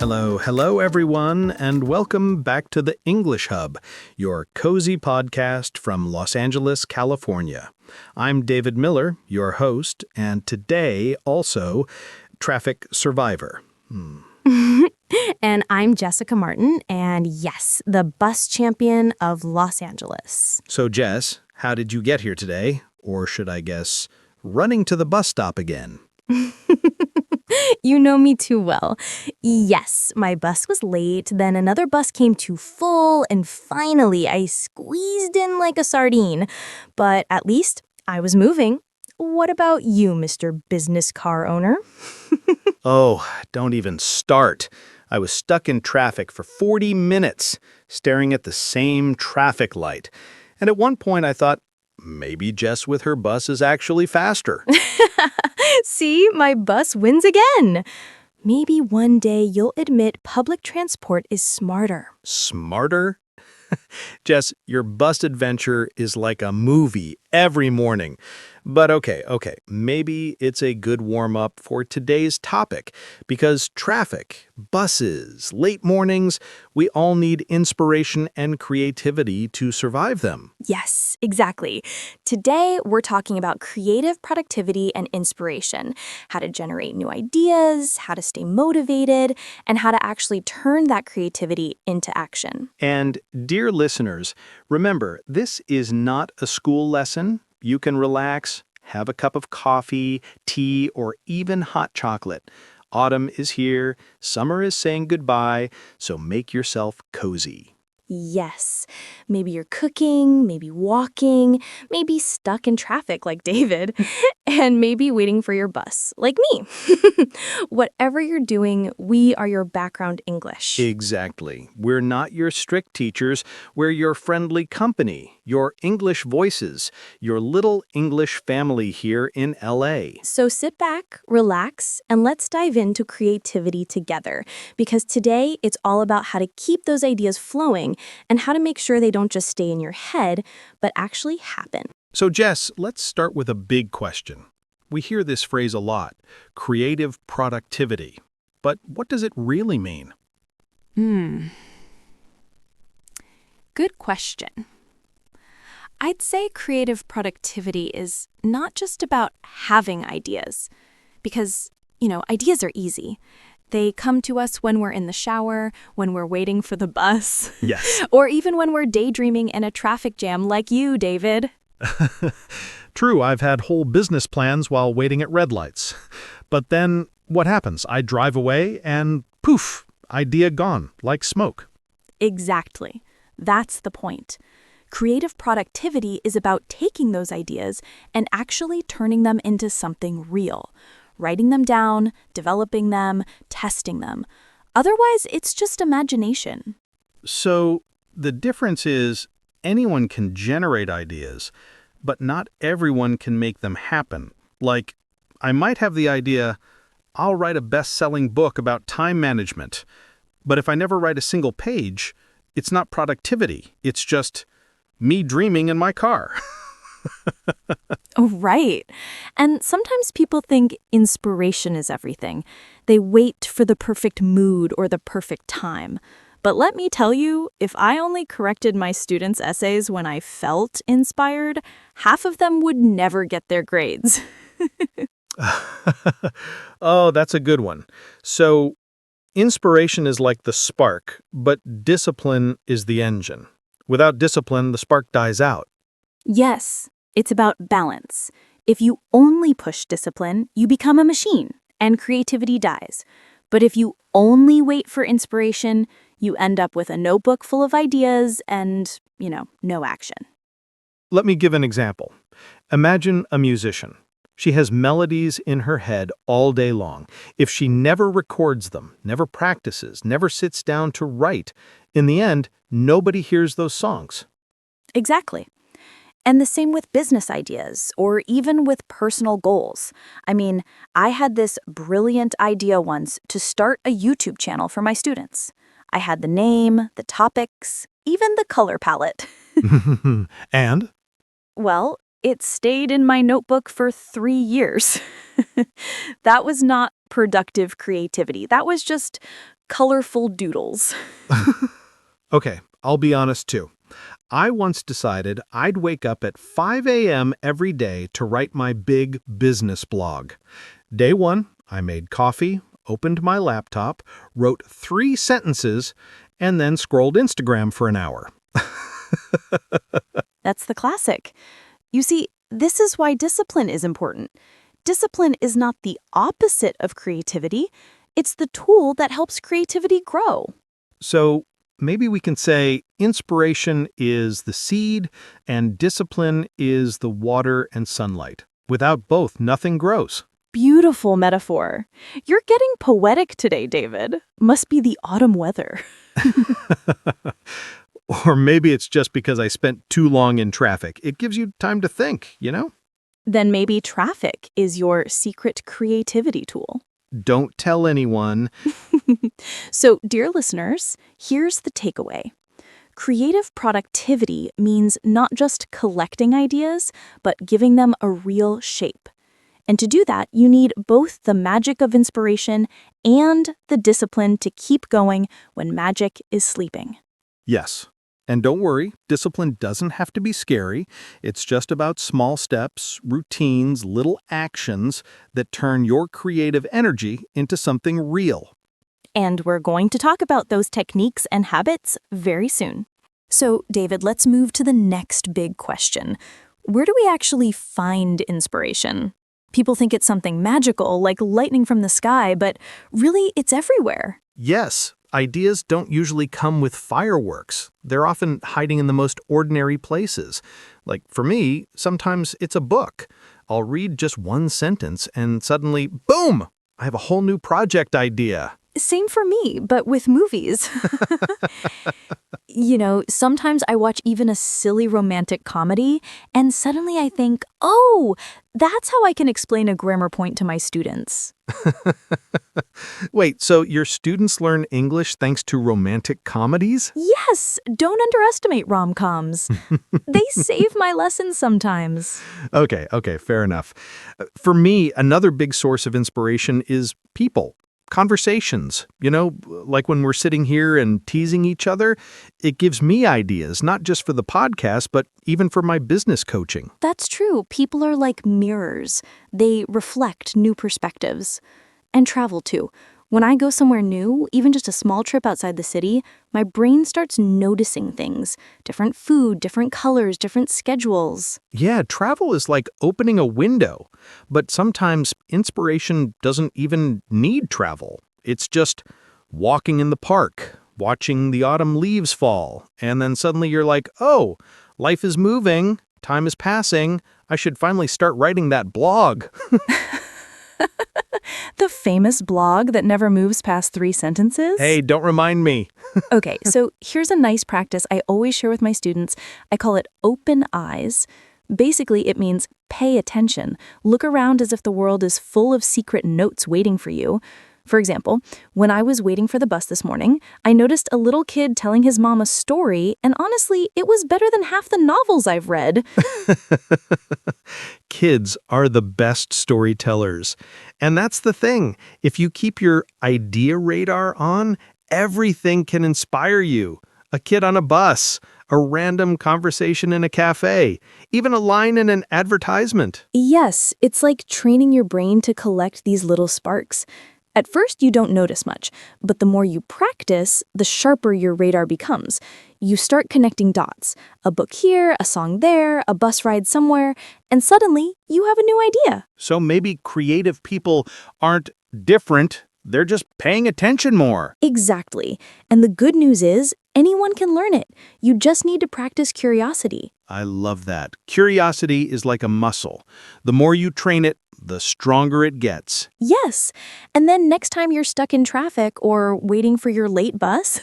Hello, everyone, and welcome back to the English Hub, your cozy podcast from Los Angeles, California. I'm David Miller, your host, and today also traffic survivor. And I'm Jessica Martin, and yes, the bus champion of Los Angeles. So, Jess, how did you get here today? Or should I guess, running to the bus stop again? You know me too well. Yes, my bus was late, then another bus came too full, and finally I squeezed in like a sardine. But at least I was moving. What about you, Mr. Business Car Owner? Oh, don't even start. I was stuck in traffic for 40 minutes, staring at the same traffic light. And at one point I thought, maybe Jess with her bus is actually faster. See, my bus wins again. Maybe one day you'll admit public transport is smarter. Smarter? Jess, your bus adventure is like a movie every morning. But okay, maybe it's a good warm-up for today's topic, because traffic, buses, late mornings, we all need inspiration and creativity to survive them. Yes, exactly. Today, we're talking about creative productivity and inspiration, how to generate new ideas, how to stay motivated, and how to actually turn that creativity into action. And dear listeners, remember, this is not a school lesson. You can relax, have a cup of coffee, tea, or even hot chocolate. Autumn is here, summer is saying goodbye, so make yourself cozy. Yes, maybe you're cooking, maybe walking, maybe stuck in traffic like David, and maybe waiting for your bus like me. Whatever you're doing, we are your background English. Exactly. We're not your strict teachers. We're your friendly company, your English voices, your little English family here in LA. So sit back, relax, and let's dive into creativity together, because today it's all about how to keep those ideas flowing and how to make sure they don't just stay in your head, but actually happen. So, Jess, let's start with a big question. We hear this phrase a lot, creative productivity. But what does it really mean? Good question. I'd say creative productivity is not just about having ideas, because, ideas are easy. They come to us when we're in the shower, when we're waiting for the bus. Yes. Or even when we're daydreaming in a traffic jam like you, David. True, I've had whole business plans while waiting at red lights. But then, what happens? I drive away and poof, idea gone, like smoke. Exactly. That's the point. Creative productivity is about taking those ideas and actually turning them into something real. Writing them down, developing them, testing them. Otherwise, it's just imagination. So, the difference is anyone can generate ideas, but not everyone can make them happen. Like, I might have the idea, I'll write a best-selling book about time management. But if I never write a single page, it's not productivity. It's just me dreaming in my car. Oh, right. And sometimes people think inspiration is everything. They wait for the perfect mood or the perfect time. But let me tell you, if I only corrected my students' essays when I felt inspired, half of them would never get their grades. Oh, that's a good one. So, inspiration is like the spark, but discipline is the engine. Without discipline, the spark dies out. Yes, it's about balance. If you only push discipline, you become a machine, and creativity dies. But if you only wait for inspiration, you end up with a notebook full of ideas and, no action. Let me give an example. Imagine a musician. She has melodies in her head all day long. If she never records them, never practices, never sits down to write, in the end, nobody hears those songs. Exactly. And the same with business ideas, or even with personal goals. I had this brilliant idea once to start a YouTube channel for my students. I had the name, the topics, even the color palette. And? Well, it stayed in my notebook for 3 years. That was not productive creativity. That was just colorful doodles. Okay, I'll be honest too. I once decided I'd wake up at 5 a.m. every day to write my big business blog. Day one, I made coffee, opened my laptop, wrote 3 sentences, and then scrolled Instagram for an hour. That's the classic. You see, this is why discipline is important. Discipline is not the opposite of creativity. It's the tool that helps creativity grow. So maybe we can say inspiration is the seed and discipline is the water and sunlight. Without both, nothing grows. Beautiful metaphor. You're getting poetic today, David. Must be the autumn weather. Or maybe it's just because I spent too long in traffic. It gives you time to think, you know? Then maybe traffic is your secret creativity tool. Don't tell anyone. So, dear listeners, here's the takeaway. Creative productivity means not just collecting ideas, but giving them a real shape. And to do that, you need both the magic of inspiration and the discipline to keep going when magic is sleeping. Yes. And don't worry, discipline doesn't have to be scary. It's just about small steps, routines, little actions that turn your creative energy into something real. And we're going to talk about those techniques and habits very soon. So, David, let's move to the next big question. Where do we actually find inspiration? People think it's something magical, like lightning from the sky, but really, it's everywhere. Yes, ideas don't usually come with fireworks. They're often hiding in the most ordinary places. Like for me, sometimes it's a book. I'll read just one sentence and suddenly, boom, I have a whole new project idea. Same for me, but with movies. Sometimes I watch even a silly romantic comedy, and suddenly I think, oh, that's how I can explain a grammar point to my students. Wait, so your students learn English thanks to romantic comedies? Yes, don't underestimate rom-coms. They save my lessons sometimes. Okay, fair enough. For me, another big source of inspiration is people. Conversations, like when we're sitting here and teasing each other, it gives me ideas, not just for the podcast, but even for my business coaching. That's true. People are like mirrors. They reflect new perspectives. And travel, too. When I go somewhere new, even just a small trip outside the city, my brain starts noticing things. Different food, different colors, different schedules. Yeah, travel is like opening a window. But sometimes inspiration doesn't even need travel. It's just walking in the park, watching the autumn leaves fall, and then suddenly you're like, oh, life is moving, time is passing, I should finally start writing that blog. The famous blog that never moves past 3 sentences? Hey, don't remind me. Okay, so here's a nice practice I always share with my students. I call it open eyes. Basically, it means pay attention. Look around as if the world is full of secret notes waiting for you. For example, when I was waiting for the bus this morning, I noticed a little kid telling his mom a story, and honestly, it was better than half the novels I've read. Kids are the best storytellers. And that's the thing. If you keep your idea radar on, everything can inspire you. A kid on a bus, a random conversation in a cafe, even a line in an advertisement. Yes, it's like training your brain to collect these little sparks. At first, you don't notice much, but the more you practice, the sharper your radar becomes. You start connecting dots. A book here, a song there, a bus ride somewhere, and suddenly you have a new idea. So maybe creative people aren't different, they're just paying attention more. Exactly. And the good news is, anyone can learn it. You just need to practice curiosity. I love that. Curiosity is like a muscle. The more you train it, the stronger it gets. Yes. And then next time you're stuck in traffic or waiting for your late bus,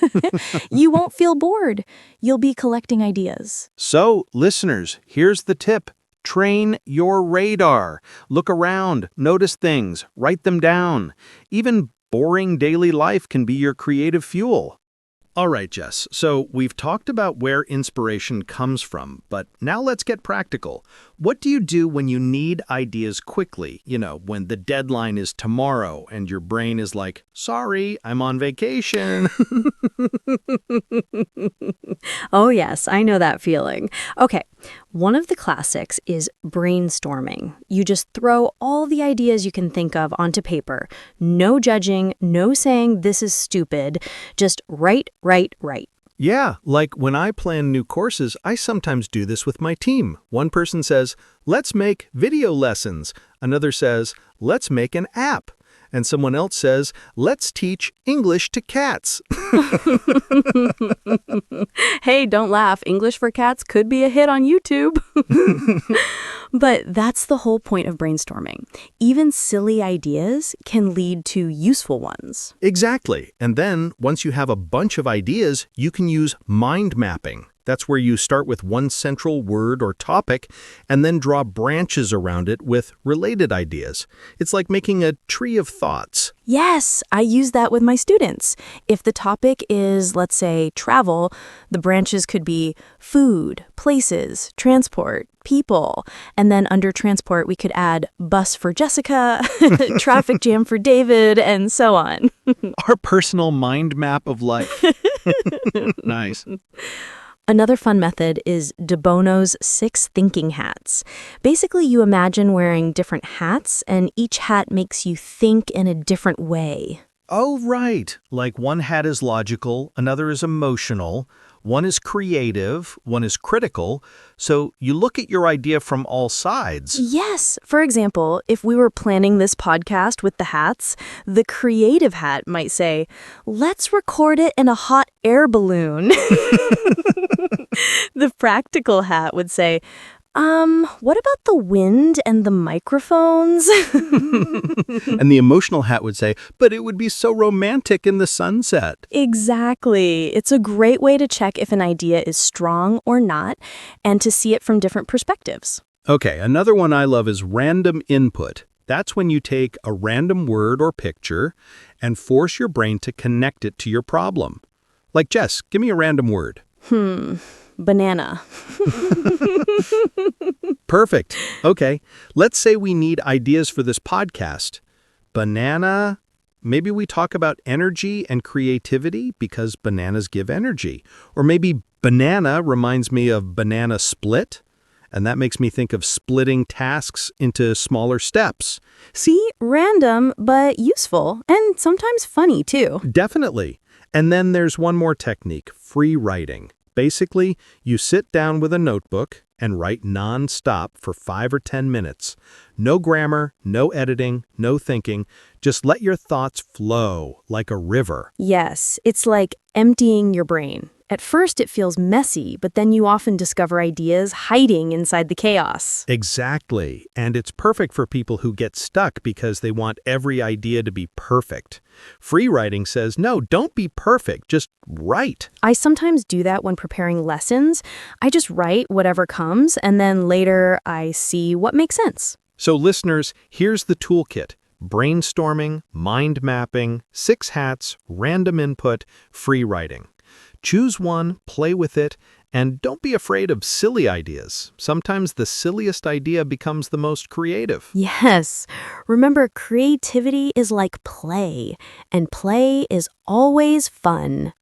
you won't feel bored. You'll be collecting ideas. So, listeners, here's the tip. Train your radar. Look around, notice things, write them down. Even boring daily life can be your creative fuel. All right, Jess. So we've talked about where inspiration comes from, but now let's get practical. What do you do when you need ideas quickly? When the deadline is tomorrow and your brain is like, sorry, I'm on vacation. Oh, yes, I know that feeling. Okay, one of the classics is brainstorming. You just throw all the ideas you can think of onto paper. No judging, no saying this is stupid. Just write, write, write. Yeah, like when I plan new courses, I sometimes do this with my team. One person says, let's make video lessons. Another says, let's make an app. And someone else says, let's teach English to cats. Hey, don't laugh. English for Cats could be a hit on YouTube. But that's the whole point of brainstorming. Even silly ideas can lead to useful ones. Exactly. And then, once you have a bunch of ideas, you can use mind mapping. That's where you start with one central word or topic and then draw branches around it with related ideas. It's like making a tree of thoughts. Yes, I use that with my students. If the topic is, let's say, travel, the branches could be food, places, transport, people. And then under transport, we could add bus for Jessica, traffic jam for David, and so on. Our personal mind map of life. Nice. Another fun method is De Bono's 6 thinking hats. Basically, you imagine wearing different hats, and each hat makes you think in a different way. Oh, right. Like one hat is logical, another is emotional, one is creative, one is critical. So you look at your idea from all sides. Yes. For example, if we were planning this podcast with the hats, the creative hat might say, let's record it in a hot air balloon. The practical hat would say, what about the wind and the microphones? And the emotional hat would say, but it would be so romantic in the sunset. Exactly. It's a great way to check if an idea is strong or not, and to see it from different perspectives. Okay, another one I love is random input. That's when you take a random word or picture and force your brain to connect it to your problem. Like, Jess, give me a random word. Banana. Perfect. Okay, let's say we need ideas for this podcast. Banana. Maybe we talk about energy and creativity because bananas give energy. Or maybe banana reminds me of banana split, and that makes me think of splitting tasks into smaller steps. See, random, but useful, and sometimes funny, too. Definitely. And then there's one more technique, free writing. Basically, you sit down with a notebook and write non-stop for 5 or 10 minutes. No grammar, no editing, no thinking. Just let your thoughts flow like a river. Yes, it's like emptying your brain. At first, it feels messy, but then you often discover ideas hiding inside the chaos. Exactly. And it's perfect for people who get stuck because they want every idea to be perfect. Free writing says, no, don't be perfect, just write. I sometimes do that when preparing lessons. I just write whatever comes, and then later I see what makes sense. So listeners, here's the toolkit. Brainstorming, mind mapping, 6 hats, random input, free writing. Choose one, play with it, and don't be afraid of silly ideas. Sometimes the silliest idea becomes the most creative. Yes. Remember, creativity is like play, and play is always fun.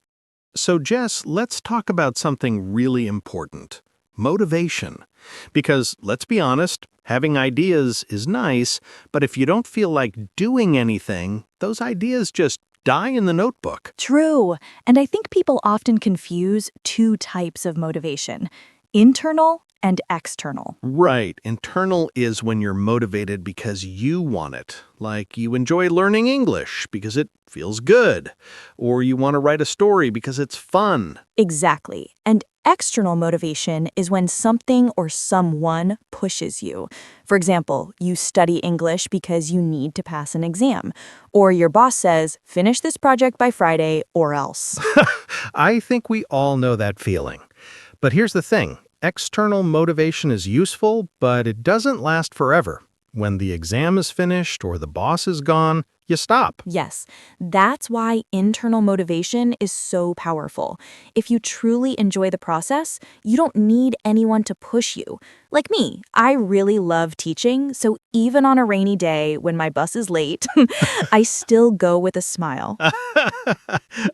So Jess, let's talk about something really important. Motivation. Because, let's be honest, having ideas is nice, but if you don't feel like doing anything, those ideas just die in the notebook. True. And I think people often confuse 2 types of motivation, internal and external. Right. Internal is when you're motivated because you want it. Like you enjoy learning English because it feels good. Or you want to write a story because it's fun. Exactly. And external motivation is when something or someone pushes you. For example, you study English because you need to pass an exam. Or your boss says, finish this project by Friday or else. I think we all know that feeling. But here's the thing. External motivation is useful, but it doesn't last forever. When the exam is finished or the boss is gone, you stop. Yes, that's why internal motivation is so powerful. If you truly enjoy the process, you don't need anyone to push you. Like me, I really love teaching, so even on a rainy day when my bus is late, I still go with a smile.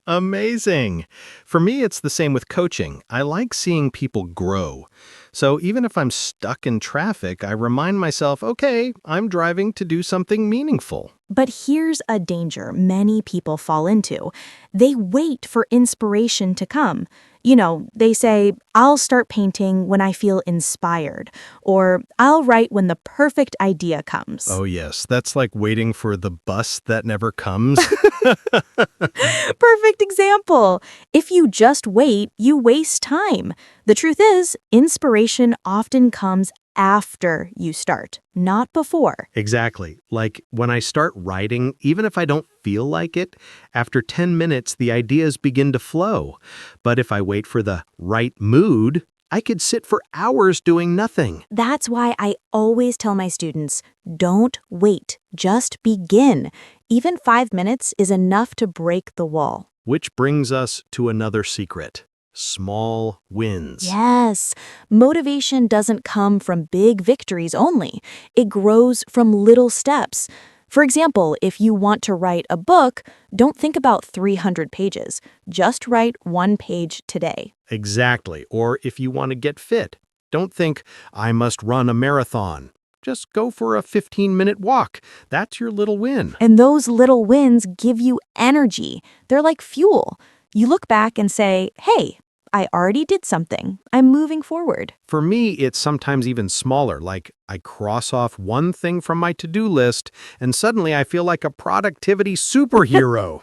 Amazing. For me, it's the same with coaching. I like seeing people grow. So even if I'm stuck in traffic, I remind myself, okay, I'm driving to do something meaningful. But here's a danger many people fall into. They wait for inspiration to come. You know, they say, I'll start painting when I feel inspired, or I'll write when the perfect idea comes. Oh, yes, that's like waiting for the bus that never comes. Perfect example. If you just wait, you waste time. The truth is, inspiration often comes after you start, not before. Exactly. Like when I start writing, even if I don't feel like it, after 10 minutes, the ideas begin to flow. But if I wait for the right mood, I could sit for hours doing nothing. That's why I always tell my students, don't wait, just begin. Even 5 minutes is enough to break the wall. Which brings us to another secret. Small wins. Yes, motivation doesn't come from big victories only. It grows from little steps. For example, if you want to write a book, don't think about 300 pages. Just write 1 page today. Exactly. Or if you want to get fit, don't think, I must run a marathon. Just go for a 15-minute walk. That's your little win. And those little wins give you energy. They're like fuel. You look back and say, hey, I already did something. I'm moving forward. For me, it's sometimes even smaller, like I cross off one thing from my to-do list, and suddenly I feel like a productivity superhero.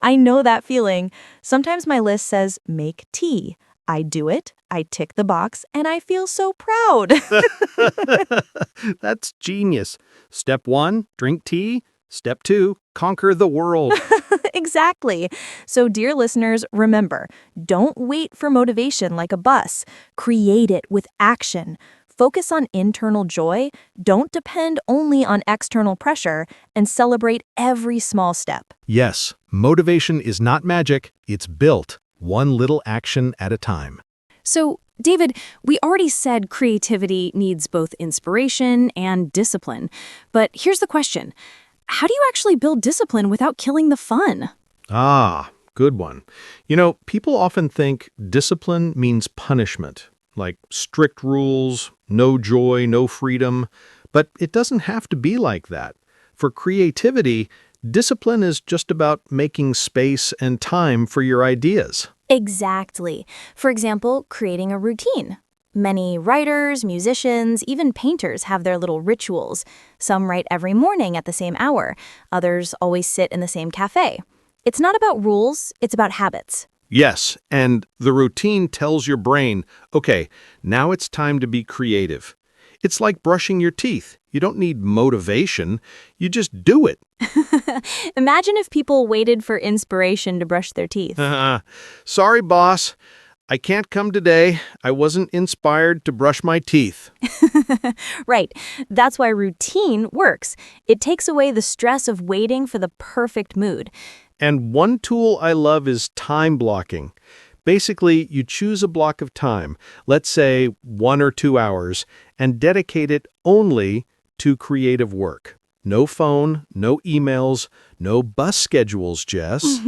I know that feeling. Sometimes my list says, make tea. I do it, I tick the box, and I feel so proud. That's genius. Step 1, drink tea. Step 2, conquer the world. Exactly. So, dear listeners, remember, don't wait for motivation like a bus. Create it with action. Focus on internal joy. Don't depend only on external pressure, and celebrate every small step. Yes, motivation is not magic. It's built, one little action at a time. So, David, we already said creativity needs both inspiration and discipline. But here's the question. How do you actually build discipline without killing the fun? Ah, good one. You know, people often think discipline means punishment, like strict rules, no joy, no freedom. But it doesn't have to be like that. For creativity, discipline is just about making space and time for your ideas. Exactly. For example, creating a routine. Many writers, musicians, even painters have their little rituals. Some write every morning at the same hour. Others always sit in the same cafe. It's not about rules, it's about habits. Yes, and the routine tells your brain, okay, now it's time to be creative. It's like brushing your teeth. You don't need motivation, you just do it. Imagine if people waited for inspiration to brush their teeth. Sorry, boss. I can't come today. I wasn't inspired to brush my teeth. Right. That's why routine works. It takes away the stress of waiting for the perfect mood. And one tool I love is time blocking. Basically, you choose a block of time, let's say 1 or 2 hours, and dedicate it only to creative work. No phone, no emails, no bus schedules, Jess.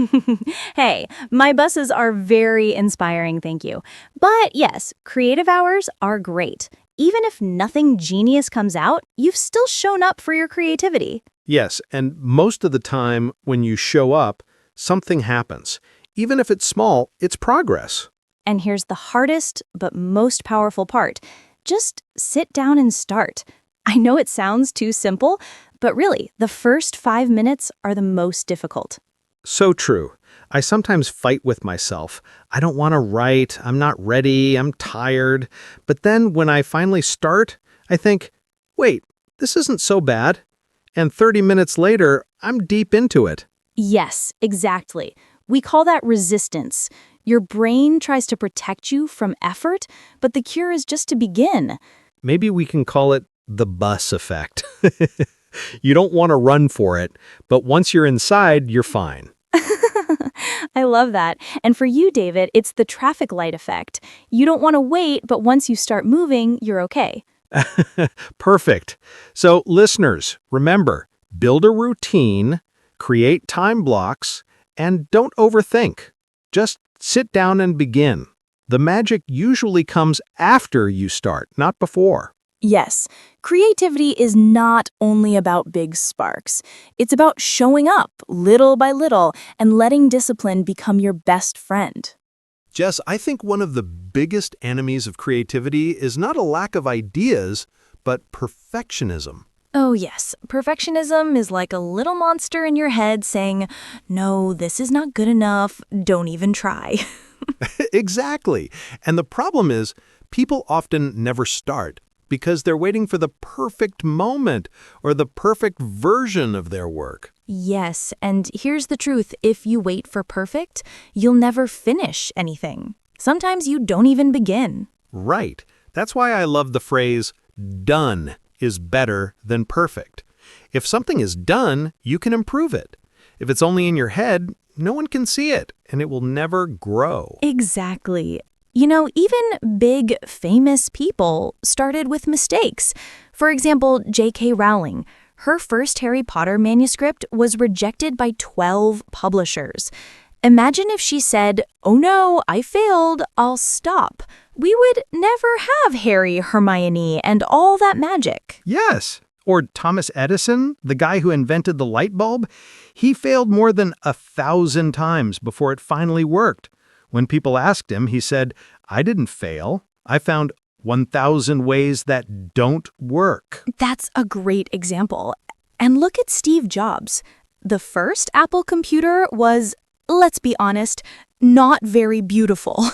Hey, my buses are very inspiring, thank you. But yes, creative hours are great. Even if nothing genius comes out, you've still shown up for your creativity. Yes, and most of the time when you show up, something happens. Even if it's small, it's progress. And here's the hardest but most powerful part. Just sit down and start. I know it sounds too simple, but really, the first 5 minutes are the most difficult. So true. I sometimes fight with myself. I don't want to write, I'm not ready, I'm tired. But then when I finally start, I think, wait, this isn't so bad. And 30 minutes later, I'm deep into it. Yes, exactly. We call that resistance. Your brain tries to protect you from effort, but the cure is just to begin. Maybe we can call it The bus effect. You don't want to run for it, but once you're inside, you're fine. I love that. And for you, David, it's the traffic light effect. You don't want to wait, but once you start moving, you're okay. Perfect. So, listeners, remember, build a routine, create time blocks, and don't overthink. Just sit down and begin. The magic usually comes after you start, not before. Yes, creativity is not only about big sparks. It's about showing up little by little and letting discipline become your best friend. Jess, I think one of the biggest enemies of creativity is not a lack of ideas, but perfectionism. Oh, yes. Perfectionism is like a little monster in your head saying, no, this is not good enough. Don't even try. Exactly. And the problem is, people often never start because they're waiting for the perfect moment or the perfect version of their work. Yes, and here's the truth. If you wait for perfect, you'll never finish anything. Sometimes you don't even begin. Right. That's why I love the phrase, done is better than perfect. If something is done, you can improve it. If it's only in your head, no one can see it, and it will never grow. Exactly. You know, even big, famous people started with mistakes. For example, J.K. Rowling. Her first Harry Potter manuscript was rejected by 12 publishers. Imagine if she said, "Oh no, I failed, I'll stop." We would never have Harry, Hermione, and all that magic. Yes. Or Thomas Edison, the guy who invented the light bulb, he failed more than 1,000 times before it finally worked. When people asked him, he said, "I didn't fail. I found 1,000 ways that don't work." That's a great example. And look at Steve Jobs. The first Apple computer was, let's be honest, not very beautiful.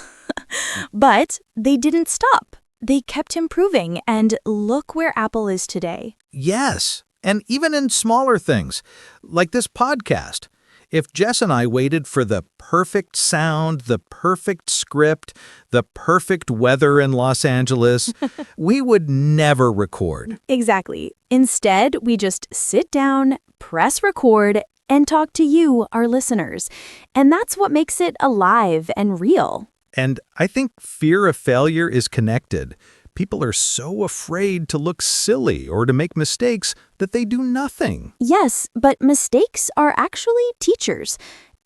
But they didn't stop. They kept improving, and look where Apple is today. Yes, and even in smaller things, like this podcast. If Jess and I waited for the perfect sound, the perfect script, the perfect weather in Los Angeles, we would never record. Exactly. Instead, we just sit down, press record, and talk to you, our listeners. And that's what makes it alive and real. And I think fear of failure is connected. People are so afraid to look silly or to make mistakes that they do nothing. Yes, but mistakes are actually teachers.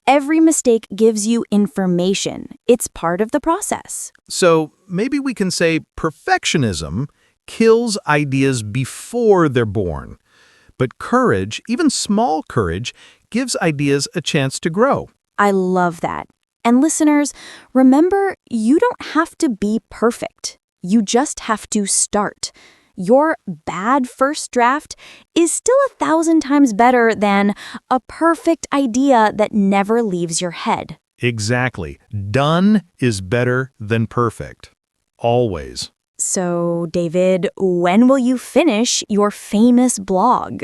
Every mistake gives you information. It's part of the process. So maybe we can say perfectionism kills ideas before they're born. But courage, even small courage, gives ideas a chance to grow. I love that. And listeners, remember, you don't have to be perfect. You just have to start. Your bad first draft is still 1,000 times better than a perfect idea that never leaves your head. Exactly. Done is better than perfect. Always. So, David, when will you finish your famous blog?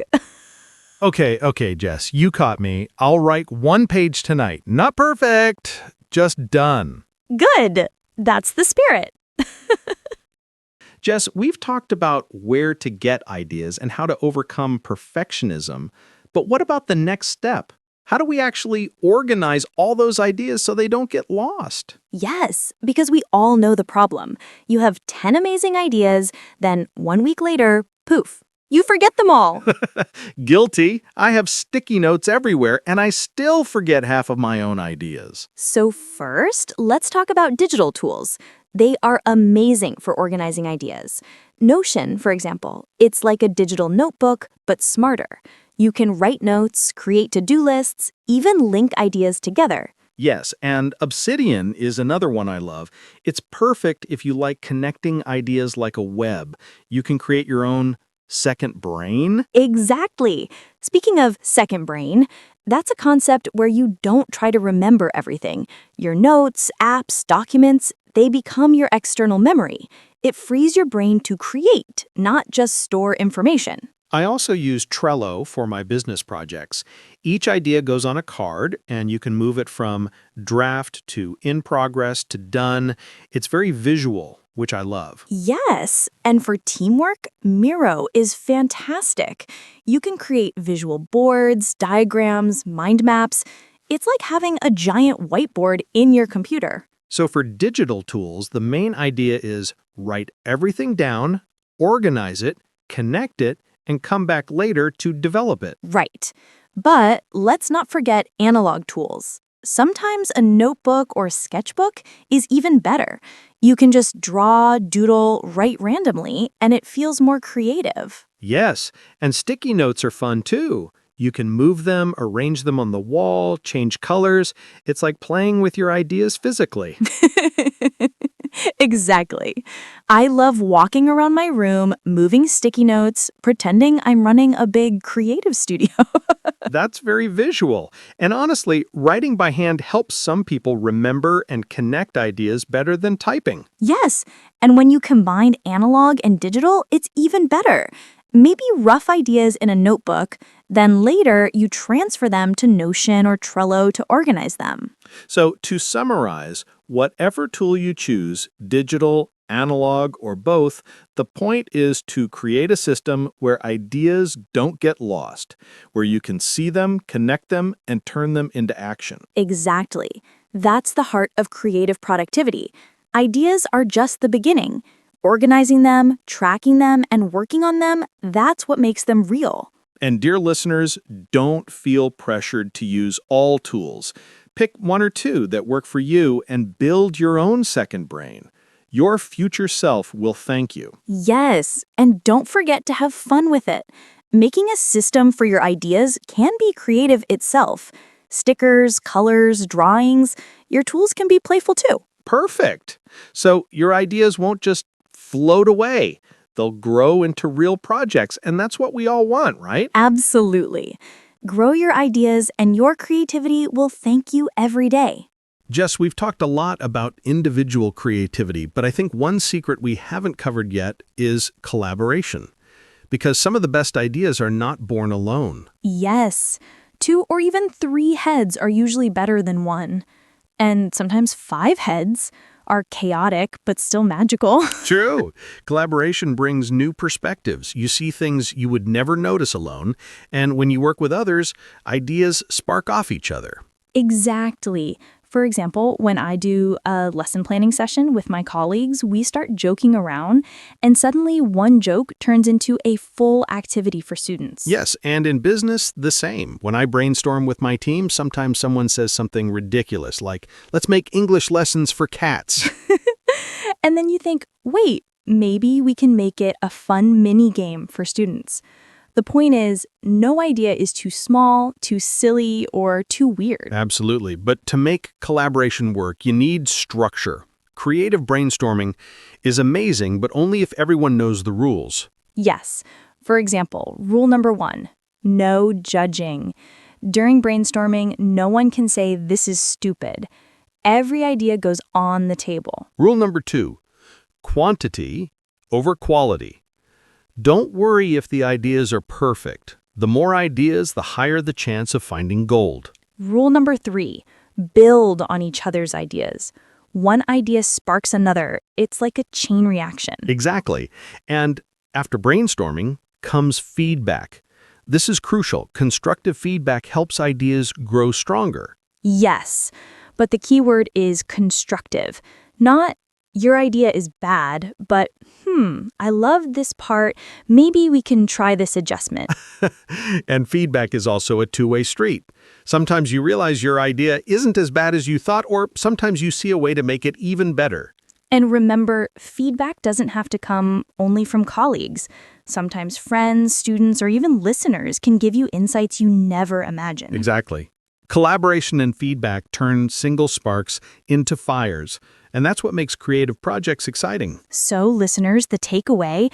Okay, Jess, you caught me. I'll write 1 page tonight. Not perfect, just done. Good. That's the spirit. Jess, we've talked about where to get ideas and how to overcome perfectionism, but what about the next step? How do we actually organize all those ideas so they don't get lost? Yes, because we all know the problem. You have 10 amazing ideas, then 1 week later, poof, you forget them all. Guilty. I have sticky notes everywhere, and I still forget half of my own ideas. So first, let's talk about digital tools. They are amazing for organizing ideas. Notion, for example, it's like a digital notebook, but smarter. You can write notes, create to-do lists, even link ideas together. Yes, and Obsidian is another one I love. It's perfect if you like connecting ideas like a web. You can create your own second brain. Exactly. Speaking of second brain, that's a concept where you don't try to remember everything. Your notes, apps, documents, they become your external memory. It frees your brain to create, not just store information. I also use Trello for my business projects. Each idea goes on a card, and you can move it from draft to in progress to done. It's very visual, which I love. Yes, and for teamwork, Miro is fantastic. You can create visual boards, diagrams, mind maps. It's like having a giant whiteboard in your computer. So for digital tools, the main idea is write everything down, organize it, connect it, and come back later to develop it. Right. But let's not forget analog tools. Sometimes a notebook or sketchbook is even better. You can just draw, doodle, write randomly, and it feels more creative. Yes, and sticky notes are fun too. You can move them, arrange them on the wall, change colors. It's like playing with your ideas physically. Exactly. I love walking around my room, moving sticky notes, pretending I'm running a big creative studio. That's very visual. And honestly, writing by hand helps some people remember and connect ideas better than typing. Yes, and when you combine analog and digital, it's even better. Maybe rough ideas in a notebook, then later you transfer them to Notion or Trello to organize them. So to summarize, whatever tool you choose, digital, analog, or both, the point is to create a system where ideas don't get lost, where you can see them, connect them, and turn them into action. Exactly. That's the heart of creative productivity. Ideas are just the beginning. Organizing them, tracking them, and working on them, that's what makes them real. And dear listeners, don't feel pressured to use all tools. Pick one or two that work for you and build your own second brain. Your future self will thank you. Yes, and don't forget to have fun with it. Making a system for your ideas can be creative itself. Stickers, colors, drawings, your tools can be playful too. Perfect. So your ideas won't just float away. They'll grow into real projects, and that's what we all want, right? Absolutely. Grow your ideas and your creativity will thank you every day. Jess, we've talked a lot about individual creativity, but I think one secret we haven't covered yet is collaboration. Because some of the best ideas are not born alone. Yes, 2 or even 3 heads are usually better than 1. And sometimes 5 heads are chaotic but still magical. True. Collaboration brings new perspectives. You see things you would never notice alone, and when you work with others, ideas spark off each other. Exactly. For example, when I do a lesson planning session with my colleagues, we start joking around, and suddenly one joke turns into a full activity for students. Yes, and in business, the same. When I brainstorm with my team, sometimes someone says something ridiculous, like, let's make English lessons for cats. And then you think, wait, maybe we can make it a fun mini game for students. The point is, no idea is too small, too silly, or too weird. Absolutely. But to make collaboration work, you need structure. Creative brainstorming is amazing, but only if everyone knows the rules. Yes. For example, rule number 1, no judging. During brainstorming, no one can say this is stupid. Every idea goes on the table. Rule number 2, quantity over quality. Don't worry if the ideas are perfect. The more ideas, the higher the chance of finding gold. Rule number 3, build on each other's ideas. One idea sparks another. It's like a chain reaction. Exactly. And after brainstorming comes feedback. This is crucial. Constructive feedback helps ideas grow stronger. Yes, but the key word is constructive. Not, your idea is bad, but, I love this part. Maybe we can try this adjustment. And feedback is also a two-way street. Sometimes you realize your idea isn't as bad as you thought, or sometimes you see a way to make it even better. And remember, feedback doesn't have to come only from colleagues. Sometimes friends, students, or even listeners can give you insights you never imagined. Exactly. Collaboration and feedback turn single sparks into fires, and that's what makes creative projects exciting. So, listeners, the takeaway,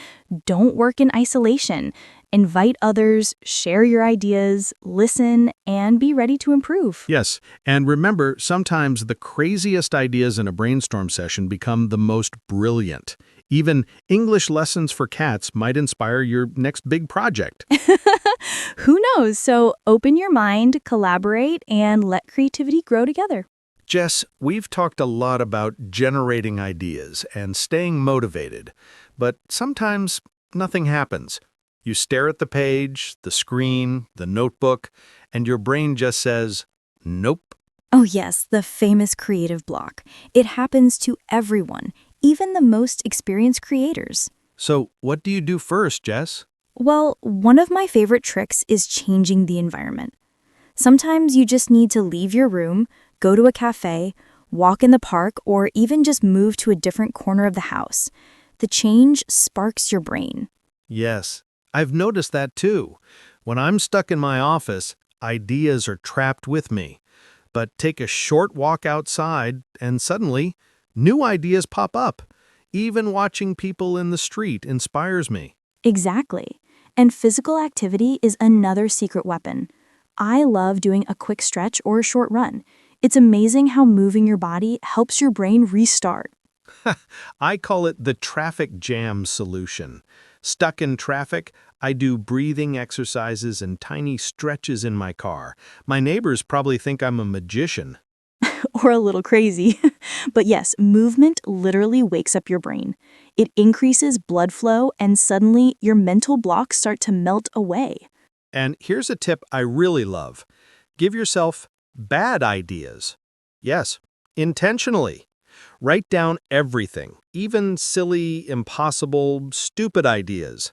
don't work in isolation. Invite others, share your ideas, listen, and be ready to improve. Yes, and remember, sometimes the craziest ideas in a brainstorm session become the most brilliant. Even English lessons for cats might inspire your next big project. Who knows? So open your mind, collaborate, and let creativity grow together. Jess, we've talked a lot about generating ideas and staying motivated, but sometimes nothing happens. You stare at the page, the screen, the notebook, and your brain just says, nope. Oh yes, the famous creative block. It happens to everyone, even the most experienced creators. So what do you do first, Jess? Well, one of my favorite tricks is changing the environment. Sometimes you just need to leave your room, go to a cafe, walk in the park, or even just move to a different corner of the house. The change sparks your brain. Yes, I've noticed that too. When I'm stuck in my office, ideas are trapped with me. But take a short walk outside, and suddenly, new ideas pop up. Even watching people in the street inspires me. Exactly. And physical activity is another secret weapon. I love doing a quick stretch or a short run. It's amazing how moving your body helps your brain restart. I call it the traffic jam solution. Stuck in traffic, I do breathing exercises and tiny stretches in my car. My neighbors probably think I'm a magician. Or a little crazy. But yes, movement literally wakes up your brain. It increases blood flow, and suddenly your mental blocks start to melt away. And here's a tip I really love. Give yourself bad ideas. Yes, intentionally. Write down everything, even silly, impossible, stupid ideas.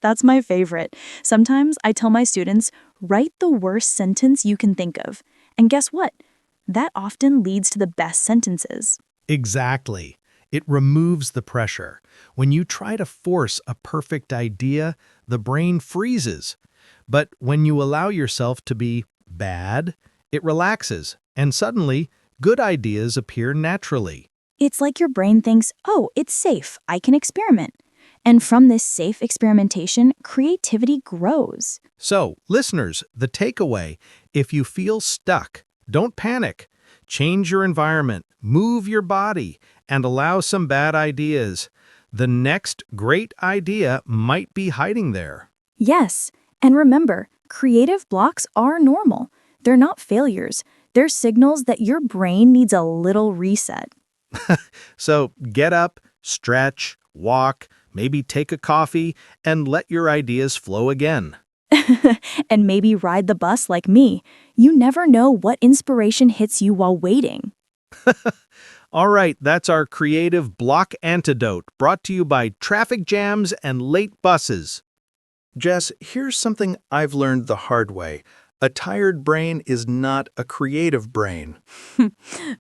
That's my favorite. Sometimes I tell my students, write the worst sentence you can think of. And guess what? That often leads to the best sentences. Exactly. It removes the pressure. When you try to force a perfect idea, the brain freezes. But when you allow yourself to be bad, it relaxes, and suddenly, good ideas appear naturally. It's like your brain thinks, oh, it's safe, I can experiment. And from this safe experimentation, creativity grows. So, listeners, the takeaway, if you feel stuck, don't panic. Change your environment, move your body, and allow some bad ideas. The next great idea might be hiding there. Yes, and remember, creative blocks are normal. They're not failures. They're signals that your brain needs a little reset. So get up, stretch, walk, maybe take a coffee, and let your ideas flow again. And maybe ride the bus like me. You never know what inspiration hits you while waiting. All right, that's our creative block antidote, brought to you by traffic jams and late buses. Jess, here's something I've learned the hard way. A tired brain is not a creative brain.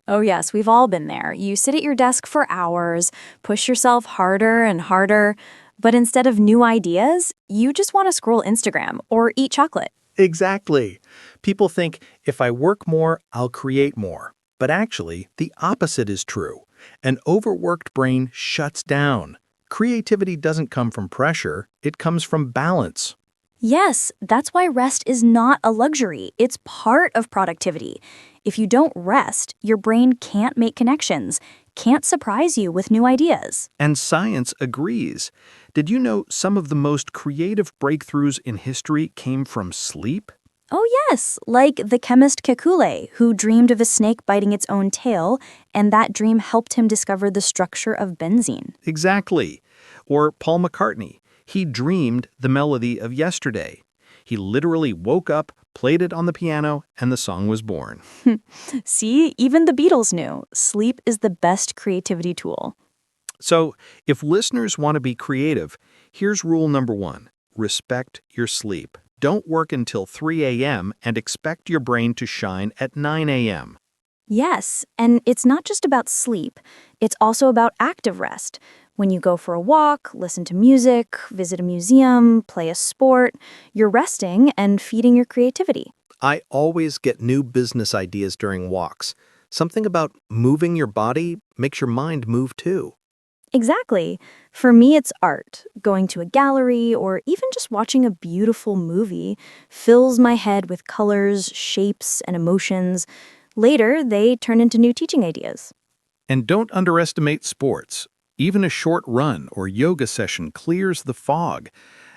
Oh, yes, we've all been there. You sit at your desk for hours, push yourself harder and harder, but instead of new ideas, you just want to scroll Instagram or eat chocolate. Exactly. People think if I work more, I'll create more. But actually, the opposite is true. An overworked brain shuts down. Creativity doesn't come from pressure, it comes from balance. Yes, that's why rest is not a luxury. It's part of productivity. If you don't rest, your brain can't make connections, can't surprise you with new ideas. And science agrees. Did you know some of the most creative breakthroughs in history came from sleep? Oh, yes, like the chemist Kekule, who dreamed of a snake biting its own tail, and that dream helped him discover the structure of benzene. Exactly. Or Paul McCartney. He dreamed the melody of Yesterday. He literally woke up, played it on the piano, and the song was born. See, even the Beatles knew sleep is the best creativity tool. So, if listeners want to be creative, here's rule number 1. Respect your sleep. Don't work until 3 a.m. and expect your brain to shine at 9 a.m. Yes, and it's not just about sleep. It's also about active rest. When you go for a walk, listen to music, visit a museum, play a sport, you're resting and feeding your creativity. I always get new business ideas during walks. Something about moving your body makes your mind move too. Exactly. For me, it's art. Going to a gallery or even just watching a beautiful movie fills my head with colors, shapes, and emotions. Later, they turn into new teaching ideas. And don't underestimate sports. Even a short run or yoga session clears the fog.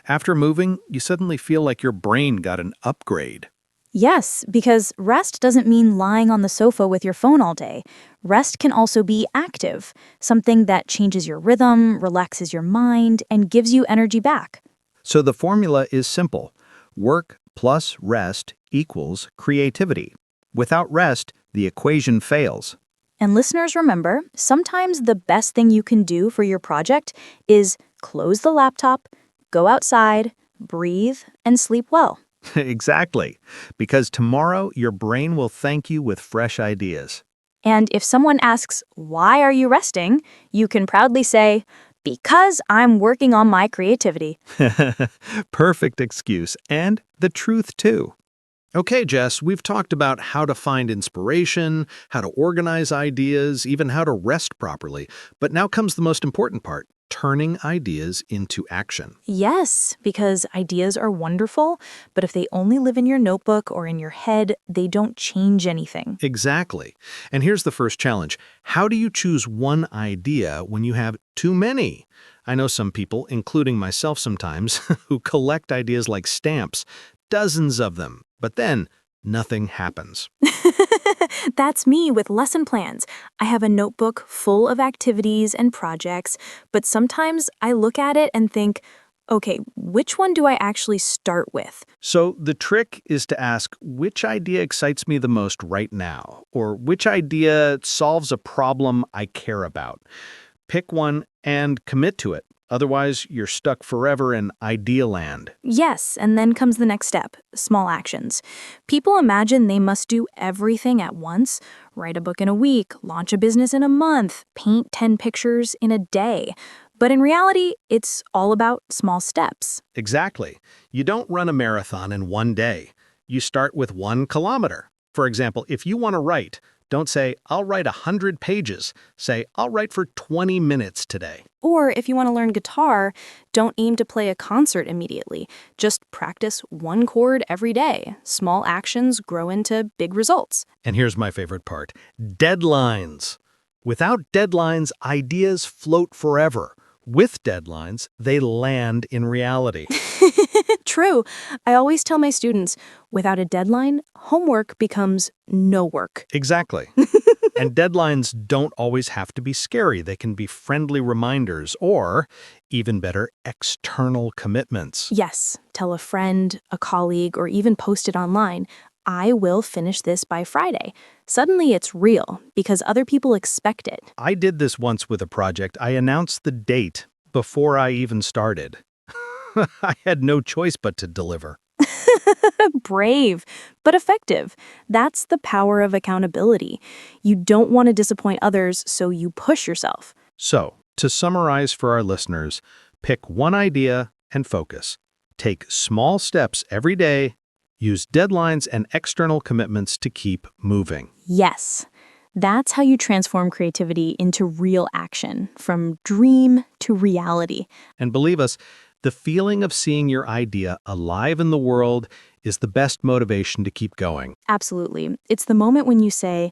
After moving, you suddenly feel like your brain got an upgrade. Yes, because rest doesn't mean lying on the sofa with your phone all day. Rest can also be active, something that changes your rhythm, relaxes your mind, and gives you energy back. So the formula is simple. Work plus rest equals creativity. Without rest, the equation fails. And listeners, remember, sometimes the best thing you can do for your project is close the laptop, go outside, breathe, and sleep well. Exactly. Because tomorrow, your brain will thank you with fresh ideas. And if someone asks, "Why are you resting?" you can proudly say, "Because I'm working on my creativity." Perfect excuse, and the truth too. Okay, Jess, we've talked about how to find inspiration, how to organize ideas, even how to rest properly. But now comes the most important part, turning ideas into action. Yes, because ideas are wonderful, but if they only live in your notebook or in your head, they don't change anything. Exactly. And here's the first challenge. How do you choose one idea when you have too many? I know some people, including myself sometimes, who collect ideas like stamps, dozens of them, but then nothing happens. That's me with lesson plans. I have a notebook full of activities and projects, but sometimes I look at it and think, okay, which one do I actually start with? So the trick is to ask which idea excites me the most right now, or which idea solves a problem I care about. Pick one and commit to it. Otherwise, you're stuck forever in idea land. Yes, and then comes the next step, small actions. People imagine they must do everything at once, write a book in a week, launch a business in a month, paint 10 pictures in a day. But in reality, it's all about small steps. Exactly. You don't run a marathon in one day. You start with 1 kilometer. For example, if you want to write, don't say, I'll write 100 pages. Say, I'll write for 20 minutes today. Or if you want to learn guitar, don't aim to play a concert immediately. Just practice one chord every day. Small actions grow into big results. And here's my favorite part, deadlines. Without deadlines, ideas float forever. With deadlines, they land in reality. True. I always tell my students, without a deadline, homework becomes no work. Exactly. And deadlines don't always have to be scary. They can be friendly reminders or, even better, external commitments. Yes, tell a friend, a colleague, or even post it online. I will finish this by Friday. Suddenly it's real because other people expect it. I did this once with a project. I announced the date before I even started. I had no choice but to deliver. Brave, but effective. That's the power of accountability. You don't want to disappoint others, so you push yourself. So, to summarize for our listeners, pick one idea and focus. Take small steps every day. Use deadlines and external commitments to keep moving. Yes, that's how you transform creativity into real action, from dream to reality. And believe us, the feeling of seeing your idea alive in the world is the best motivation to keep going. Absolutely. It's the moment when you say,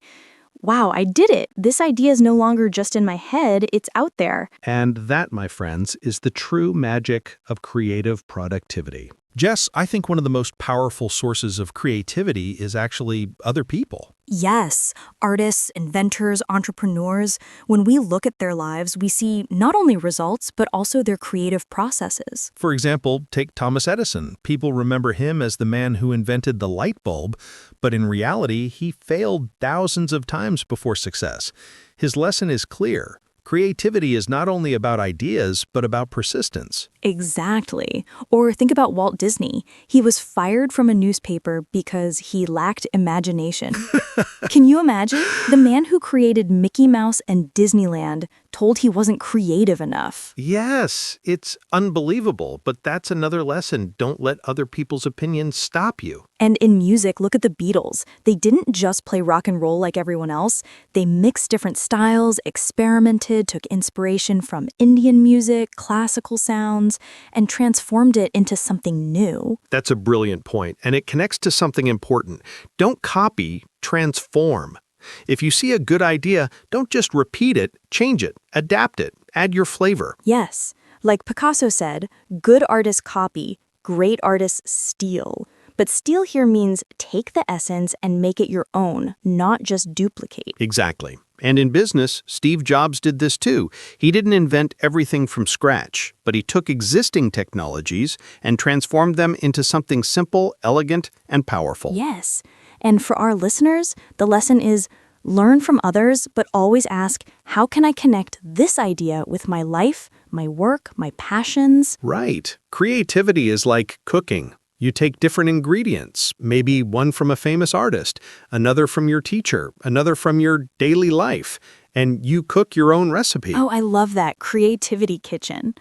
wow, I did it. This idea is no longer just in my head, it's out there. And that, my friends, is the true magic of creative productivity. Jess, I think one of the most powerful sources of creativity is actually other people. Yes, artists, inventors, entrepreneurs, when we look at their lives, we see not only results, but also their creative processes. For example, take Thomas Edison. People remember him as the man who invented the light bulb, but in reality, he failed thousands of times before success. His lesson is clear. Creativity is not only about ideas, but about persistence. Exactly. Or think about Walt Disney. He was fired from a newspaper because he lacked imagination. Can you imagine? The man who created Mickey Mouse and Disneyland told he wasn't creative enough. Yes, it's unbelievable, but that's another lesson. Don't let other people's opinions stop you. And in music, look at the Beatles. They didn't just play rock and roll like everyone else. They mixed different styles, experimented, took inspiration from Indian music, classical sounds, and transformed it into something new. That's a brilliant point, and it connects to something important. Don't copy, transform. If you see a good idea, don't just repeat it, change it, adapt it, add your flavor. Yes, like Picasso said, good artists copy, great artists steal. But steal here means take the essence and make it your own, not just duplicate. Exactly. And in business, Steve Jobs did this too. He didn't invent everything from scratch, but he took existing technologies and transformed them into something simple, elegant, and powerful. Yes. And for our listeners, the lesson is learn from others, but always ask, how can I connect this idea with my life, my work, my passions? Right. Creativity is like cooking. You take different ingredients, maybe one from a famous artist, another from your teacher, another from your daily life, and you cook your own recipe. Oh, I love that creativity kitchen.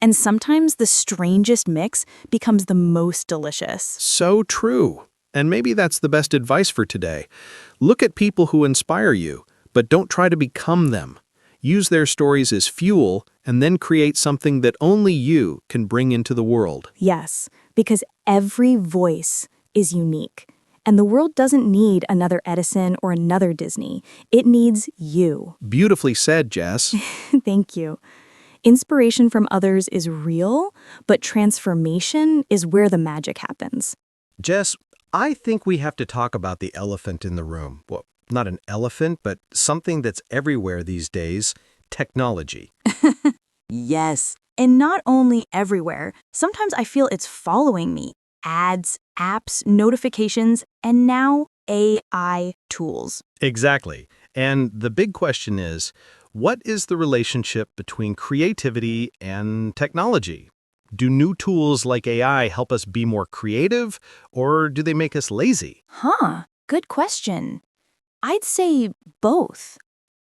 And sometimes the strangest mix becomes the most delicious. So true. And maybe that's the best advice for today. Look at people who inspire you, but don't try to become them. Use their stories as fuel and then create something that only you can bring into the world. Yes, because every voice is unique. And the world doesn't need another Edison or another Disney. It needs you. Beautifully said, Jess. Thank you. Inspiration from others is real, but transformation is where the magic happens. Jess, I think we have to talk about the elephant in the room. Well, not an elephant, but something that's everywhere these days, technology. Yes. And not only everywhere, sometimes I feel it's following me. Ads, apps, notifications, and now AI tools. Exactly. And the big question is, what is the relationship between creativity and technology? Do new tools like AI help us be more creative, or do they make us lazy? Good question. I'd say both.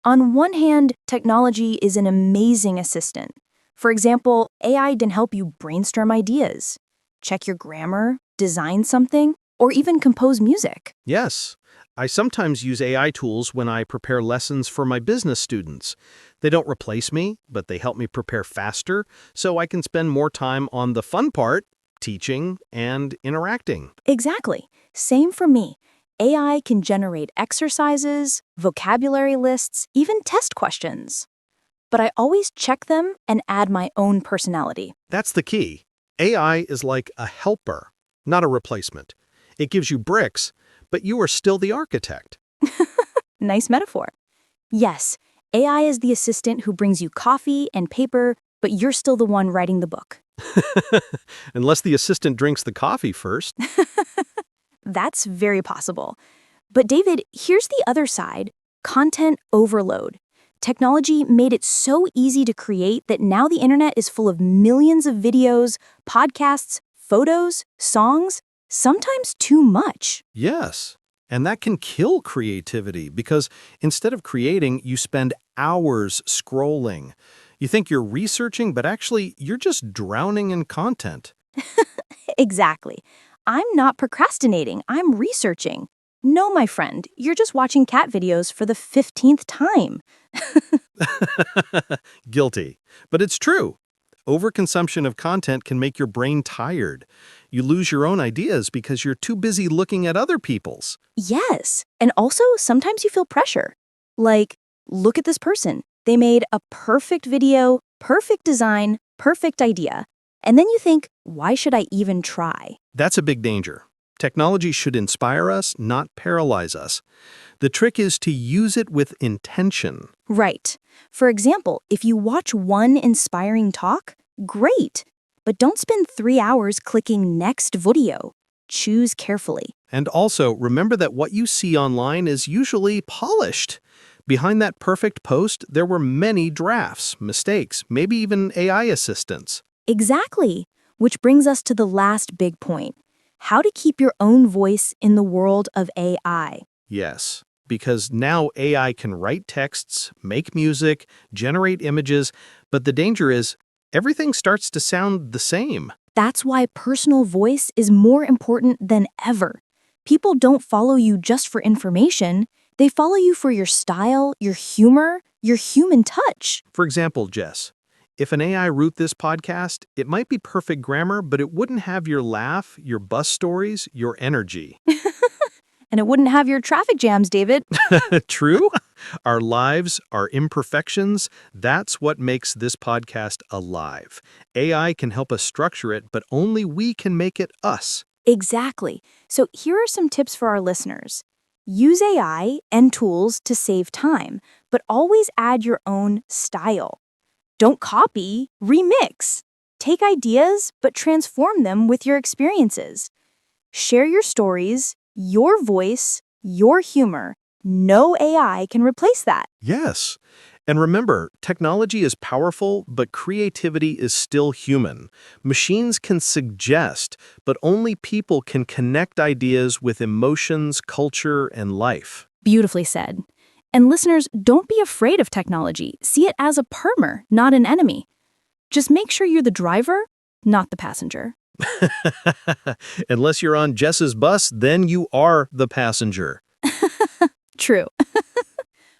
On one hand, technology is an amazing assistant. For example, AI can help you brainstorm ideas, check your grammar, design something, or even compose music. Yes. I sometimes use AI tools when I prepare lessons for my business students. They don't replace me, but they help me prepare faster so I can spend more time on the fun part, teaching and interacting. Exactly. Same for me. AI can generate exercises, vocabulary lists, even test questions. But I always check them and add my own personality. That's the key. AI is like a helper, not a replacement. It gives you bricks, but you are still the architect. Nice metaphor. Yes, AI is the assistant who brings you coffee and paper, but you're still the one writing the book. Unless the assistant drinks the coffee first. That's very possible. But David, here's the other side, content overload. Technology made it so easy to create that now the internet is full of millions of videos, podcasts, photos, songs, sometimes too much. Yes. And that can kill creativity because instead of creating, you spend hours scrolling. You think you're researching, but actually you're just drowning in content. Exactly. I'm not procrastinating, I'm researching. No, my friend, you're just watching cat videos for the 15th time. Guilty. But it's true. Overconsumption of content can make your brain tired. You lose your own ideas because you're too busy looking at other people's. Yes, and also sometimes you feel pressure. Like, look at this person. They made a perfect video, perfect design, perfect idea. And then you think, why should I even try? That's a big danger. Technology should inspire us, not paralyze us. The trick is to use it with intention. Right. For example, if you watch one inspiring talk, great. But don't spend 3 hours clicking next video. Choose carefully. And also, remember that what you see online is usually polished. Behind that perfect post, there were many drafts, mistakes, maybe even AI assistants. Exactly. Which brings us to the last big point. How to keep your own voice in the world of AI. Yes, because now AI can write texts, make music, generate images, but the danger is everything starts to sound the same. That's why personal voice is more important than ever. People don't follow you just for information. They follow you for your style, your humor, your human touch. For example, Jess, if an AI wrote this podcast, it might be perfect grammar, but it wouldn't have your laugh, your bus stories, your energy. And it wouldn't have your traffic jams, David. True? Our lives, our imperfections, that's what makes this podcast alive. AI can help us structure it, but only we can make it us. Exactly. So here are some tips for our listeners. Use AI and tools to save time, but always add your own style. Don't copy, remix. Take ideas, but transform them with your experiences. Share your stories, your voice, your humor. No AI can replace that. Yes. And remember, technology is powerful, but creativity is still human. Machines can suggest, but only people can connect ideas with emotions, culture, and life. Beautifully said. And listeners, don't be afraid of technology. See it as a partner, not an enemy. Just make sure you're the driver, not the passenger. Unless you're on Jess's bus, then you are the passenger. True.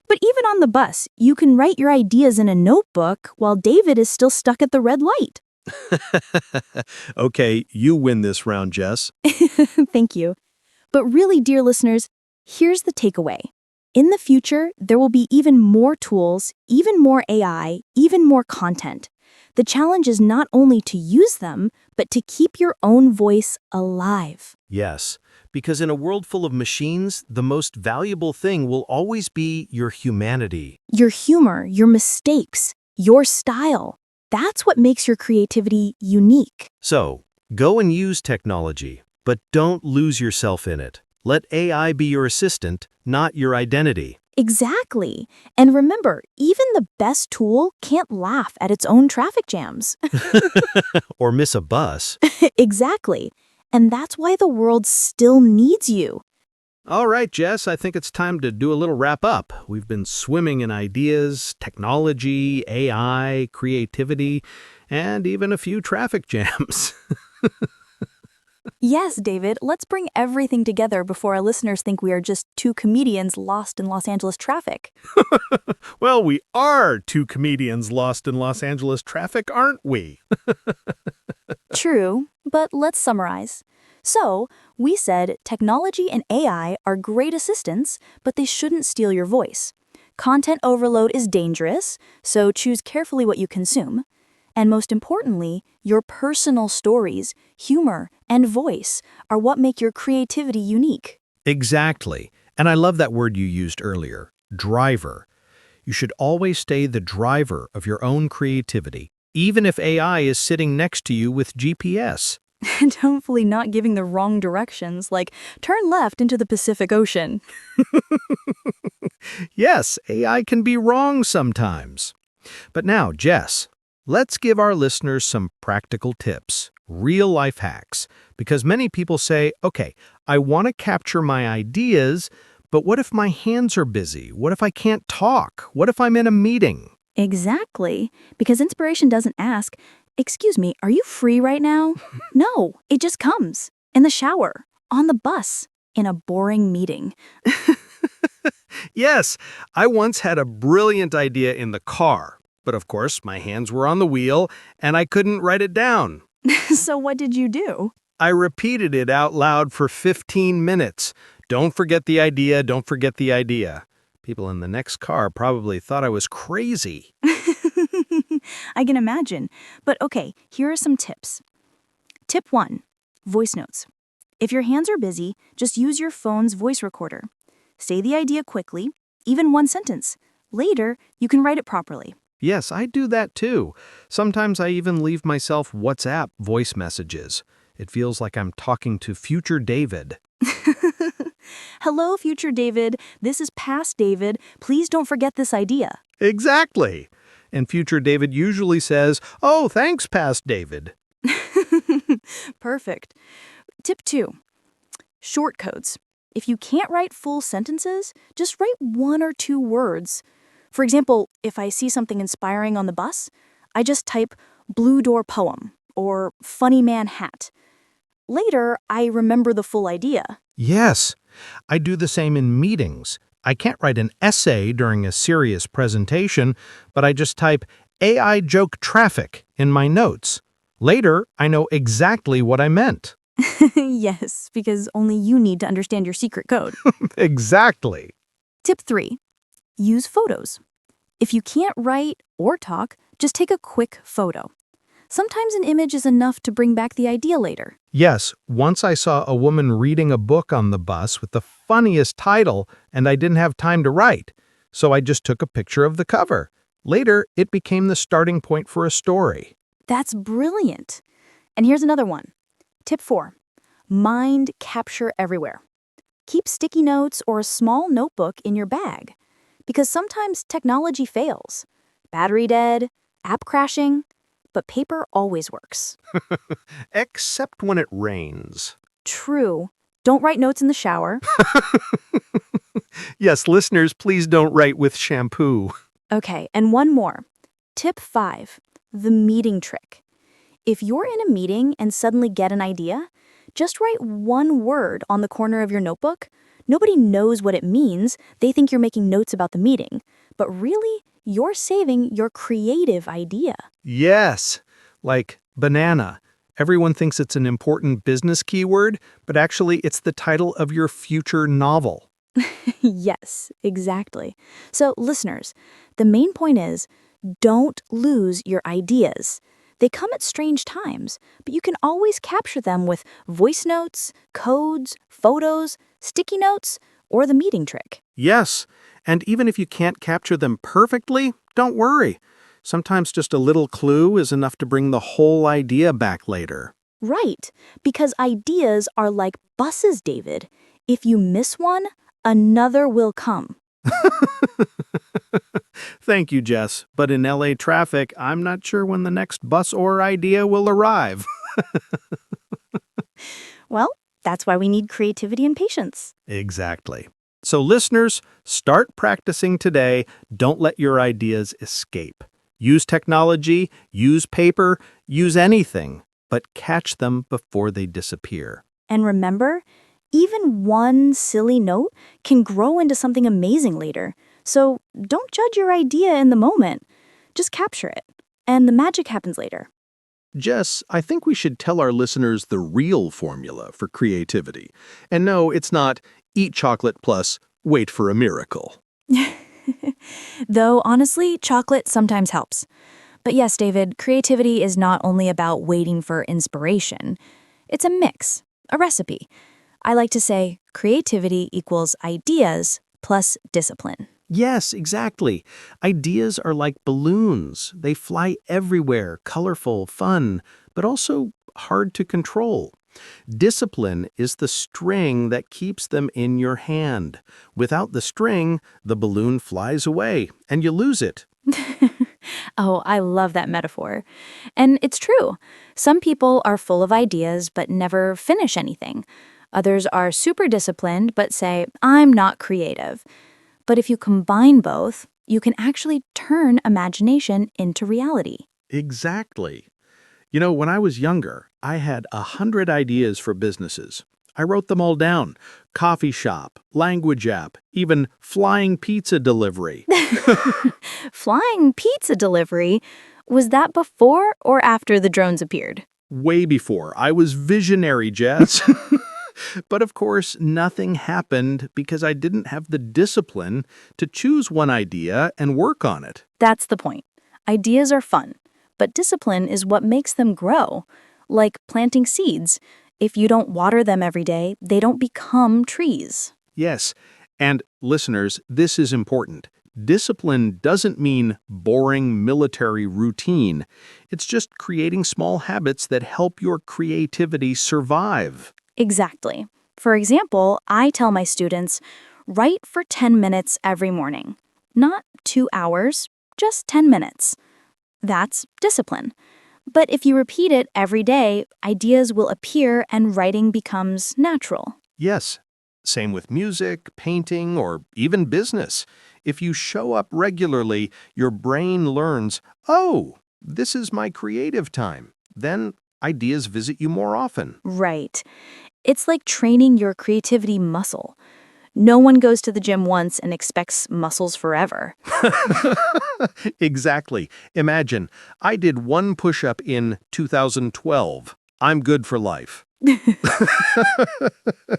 But even on the bus, you can write your ideas in a notebook while David is still stuck at the red light. Okay, you win this round, Jess. Thank you. But really, dear listeners, here's the takeaway. In the future, there will be even more tools, even more AI, even more content. The challenge is not only to use them, but to keep your own voice alive. Yes, because in a world full of machines, the most valuable thing will always be your humanity. Your humor, your mistakes, your style. That's what makes your creativity unique. So, go and use technology, but don't lose yourself in it. Let AI be your assistant, not your identity. Exactly. And remember, even the best tool can't laugh at its own traffic jams. Or miss a bus. Exactly. And that's why the world still needs you. All right, Jess, I think it's time to do a little wrap up. We've been swimming in ideas, technology, AI, creativity, and even a few traffic jams. Yes, David, let's bring everything together before our listeners think we are just two comedians lost in Los Angeles traffic. Well, we are two comedians lost in Los Angeles traffic, aren't we? True, but let's summarize. So, we said technology and AI are great assistants, but they shouldn't steal your voice. Content overload is dangerous, so choose carefully what you consume. And most importantly, your personal stories, humor, and voice are what make your creativity unique. Exactly. And I love that word you used earlier, driver. You should always stay the driver of your own creativity, even if AI is sitting next to you with GPS. And hopefully not giving the wrong directions, like turn left into the Pacific Ocean. Yes, AI can be wrong sometimes. But now, Jess, let's give our listeners some practical tips, real-life hacks, because many people say, okay, I want to capture my ideas, but what if my hands are busy? What if I can't talk? What if I'm in a meeting? Exactly, because inspiration doesn't ask, excuse me, are you free right now? No, it just comes. In the shower, on the bus, in a boring meeting. Yes, I once had a brilliant idea in the car, but of course my hands were on the wheel and I couldn't write it down. So what did you do? I repeated it out loud for 15 minutes. Don't forget the idea, don't forget the idea. People in the next car probably thought I was crazy. I can imagine. But okay, here are some tips. Tip 1. Voice notes. If your hands are busy, just use your phone's voice recorder. Say the idea quickly, even one sentence. Later, you can write it properly. Yes, I do that too. Sometimes I even leave myself WhatsApp voice messages. It feels like I'm talking to future David. Hello, future David. This is past David. Please don't forget this idea. Exactly. And future David usually says, "Oh, thanks, past David." Perfect. Tip 2. Short codes. If you can't write full sentences, just write 1 or 2 words. For example, if I see something inspiring on the bus, I just type blue door poem or funny man hat. Later, I remember the full idea. Yes, I do the same in meetings. I can't write an essay during a serious presentation, but I just type AI joke traffic in my notes. Later, I know exactly what I meant. Yes, because only you need to understand your secret code. Exactly. Tip 3. Use photos. If you can't write or talk, just take a quick photo. Sometimes an image is enough to bring back the idea later. Yes, once I saw a woman reading a book on the bus with the funniest title, and I didn't have time to write, so I just took a picture of the cover. Later, it became the starting point for a story. That's brilliant. And here's another one. Tip 4. Mind capture everywhere. Keep sticky notes or a small notebook in your bag. Because sometimes technology fails. Battery dead, app crashing, but paper always works. Except when it rains. True. Don't write notes in the shower. Yes, listeners, please don't write with shampoo. Okay, and one more. Tip 5. The meeting trick. If you're in a meeting and suddenly get an idea, just write one word on the corner of your notebook. Nobody knows what it means. They think you're making notes about the meeting. But really, you're saving your creative idea. Yes, like banana. Everyone thinks it's an important business keyword, but actually it's the title of your future novel. Yes, exactly. So, listeners, the main point is don't lose your ideas. They come at strange times, but you can always capture them with voice notes, codes, photos, sticky notes, or the meeting trick. Yes, and even if you can't capture them perfectly, don't worry. Sometimes just a little clue is enough to bring the whole idea back later. Right, because ideas are like buses, David. If you miss one, another will come. Thank you, Jess, but in LA traffic, I'm not sure when the next bus or idea will arrive. Well, that's why we need creativity and patience. Exactly. So listeners, start practicing today. Don't let your ideas escape. Use technology, use paper, use anything, but catch them before they disappear. And remember, even one silly note can grow into something amazing later. So don't judge your idea in the moment. Just capture it. And the magic happens later. Jess, I think we should tell our listeners the real formula for creativity. And no, it's not eat chocolate plus wait for a miracle. Though, honestly, chocolate sometimes helps. But yes, David, creativity is not only about waiting for inspiration. It's a mix, a recipe. I like to say creativity equals ideas plus discipline. Yes, exactly. Ideas are like balloons. They fly everywhere, colorful, fun, but also hard to control. Discipline is the string that keeps them in your hand. Without the string, the balloon flies away and you lose it. Oh, I love that metaphor. And it's true. Some people are full of ideas but never finish anything. Others are super disciplined but say, I'm not creative. But if you combine both, you can actually turn imagination into reality. Exactly. You know, when I was younger, I had 100 ideas for businesses. I wrote them all down. Coffee shop, language app, even flying pizza delivery. Flying pizza delivery, was that before or after the drones appeared? Way before. I was visionary, Jess. But of course, nothing happened because I didn't have the discipline to choose one idea and work on it. That's the point. Ideas are fun, but discipline is what makes them grow. Like planting seeds. If you don't water them every day, they don't become trees. Yes, and listeners, this is important. Discipline doesn't mean boring military routine. It's just creating small habits that help your creativity survive. Exactly. For example, I tell my students, write for 10 minutes every morning. Not 2 hours, just 10 minutes. That's discipline. But if you repeat it every day, ideas will appear and writing becomes natural. Yes, same with music, painting, or even business. If you show up regularly, your brain learns, oh, this is my creative time. Then ideas visit you more often. Right. It's like training your creativity muscle. No one goes to the gym once and expects muscles forever. Exactly. Imagine, I did one push-up in 2012. I'm good for life.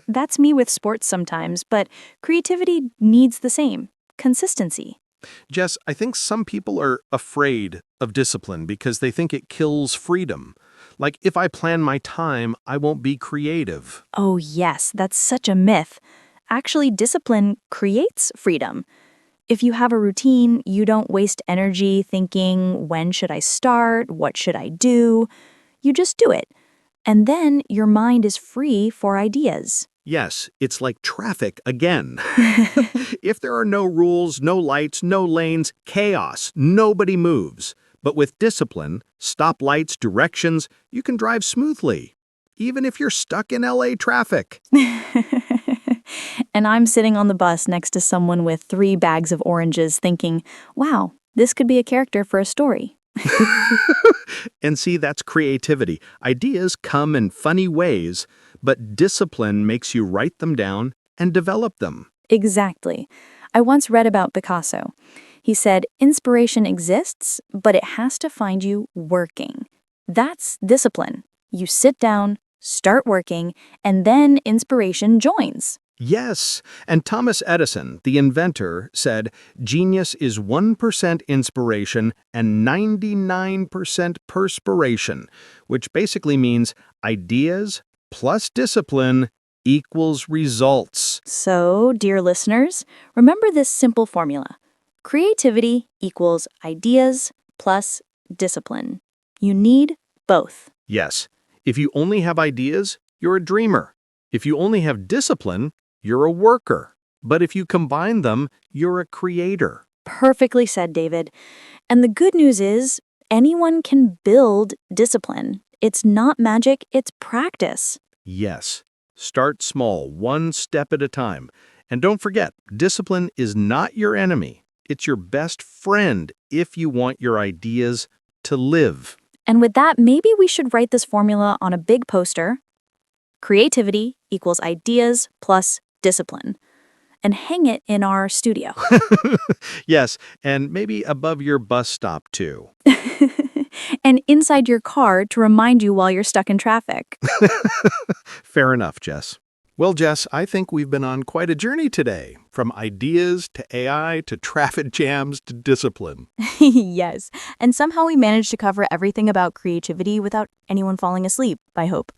That's me with sports sometimes, but creativity needs the same consistency. Jess, I think some people are afraid of discipline because they think it kills freedom. Like, if I plan my time, I won't be creative. Oh, yes, that's such a myth. Actually, discipline creates freedom. If you have a routine, you don't waste energy thinking, when should I start? What should I do? You just do it. And then your mind is free for ideas. Yes, it's like traffic again. If there are no rules, no lights, no lanes, chaos, nobody moves. But with discipline, stoplights, directions, you can drive smoothly, even if you're stuck in LA traffic. And I'm sitting on the bus next to someone with 3 bags of oranges thinking, wow, this could be a character for a story. And see, that's creativity. Ideas come in funny ways, but discipline makes you write them down and develop them. Exactly. I once read about Picasso. He said, inspiration exists, but it has to find you working. That's discipline. You sit down, start working, and then inspiration joins. Yes, and Thomas Edison, the inventor, said, genius is 1% inspiration and 99% perspiration, which basically means ideas plus discipline equals results. So, dear listeners, remember this simple formula. Creativity equals ideas plus discipline. You need both. Yes, if you only have ideas, you're a dreamer. If you only have discipline, you're a worker. But if you combine them, you're a creator. Perfectly said, David. And the good news is, anyone can build discipline. It's not magic, it's practice. Yes, start small, one step at a time. And don't forget, discipline is not your enemy. It's your best friend if you want your ideas to live. And with that, maybe we should write this formula on a big poster. Creativity equals ideas plus discipline. And hang it in our studio. Yes, and maybe above your bus stop, too. And inside your car to remind you while you're stuck in traffic. Fair enough, Jess. Well, Jess, I think we've been on quite a journey today, from ideas to AI to traffic jams to discipline. Yes, and somehow we managed to cover everything about creativity without anyone falling asleep, I hope.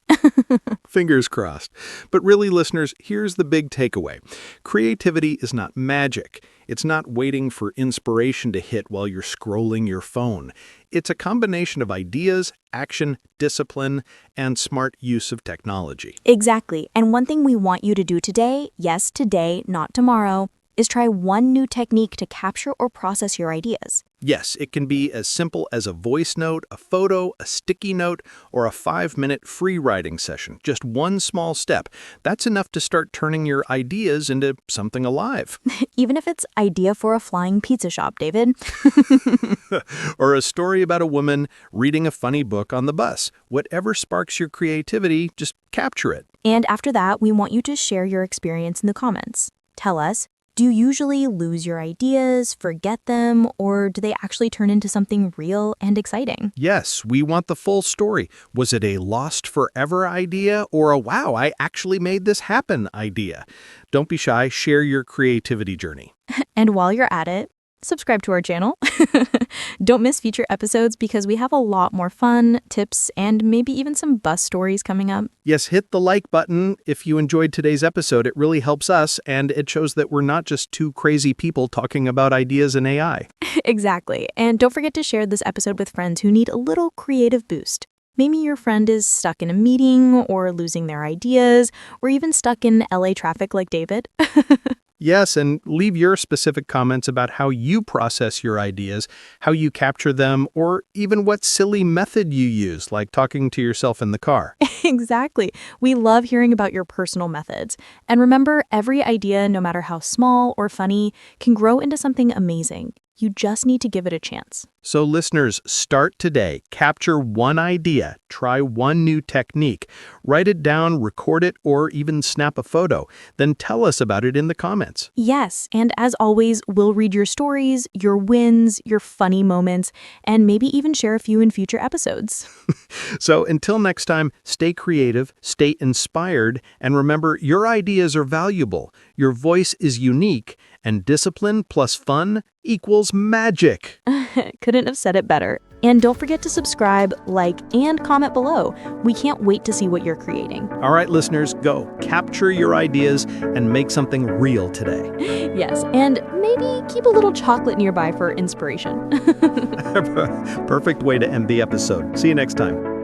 Fingers crossed. But really, listeners, here's the big takeaway. Creativity is not magic. It's not waiting for inspiration to hit while you're scrolling your phone. It's a combination of ideas, action, discipline, and smart use of technology. Exactly. And one thing we want you to do today, yes, today, not tomorrow, is try one new technique to capture or process your ideas. Yes, it can be as simple as a voice note, a photo, a sticky note, or a 5-minute free writing session. Just one small step. That's enough to start turning your ideas into something alive. Even if it's idea for a flying pizza shop, David. Or a story about a woman reading a funny book on the bus. Whatever sparks your creativity, just capture it. And after that, we want you to share your experience in the comments. Tell us, do you usually lose your ideas, forget them, or do they actually turn into something real and exciting? Yes, we want the full story. Was it a lost forever idea or a wow, I actually made this happen idea? Don't be shy, share your creativity journey. And while you're at it, subscribe to our channel. Don't miss future episodes because we have a lot more fun, tips, and maybe even some bus stories coming up. Yes, hit the like button if you enjoyed today's episode. It really helps us, and it shows that we're not just two crazy people talking about ideas and AI. Exactly. And don't forget to share this episode with friends who need a little creative boost. Maybe your friend is stuck in a meeting or losing their ideas or even stuck in LA traffic like David. Yes, and leave your specific comments about how you process your ideas, how you capture them, or even what silly method you use, like talking to yourself in the car. Exactly. We love hearing about your personal methods. And remember, every idea, no matter how small or funny, can grow into something amazing. You just need to give it a chance. So listeners, start today. Capture one idea. Try one new technique. Write it down, record it, or even snap a photo. Then tell us about it in the comments. Yes, and as always, we'll read your stories, your wins, your funny moments, and maybe even share a few in future episodes. So until next time, stay creative, stay inspired, and remember your ideas are valuable, your voice is unique, and discipline plus fun equals magic. Couldn't have said it better. And don't forget to subscribe, like, and comment below. We can't wait to see what you're creating. All right, listeners, go. Capture your ideas and make something real today. Yes, and maybe keep a little chocolate nearby for inspiration. Perfect way to end the episode. See you next time.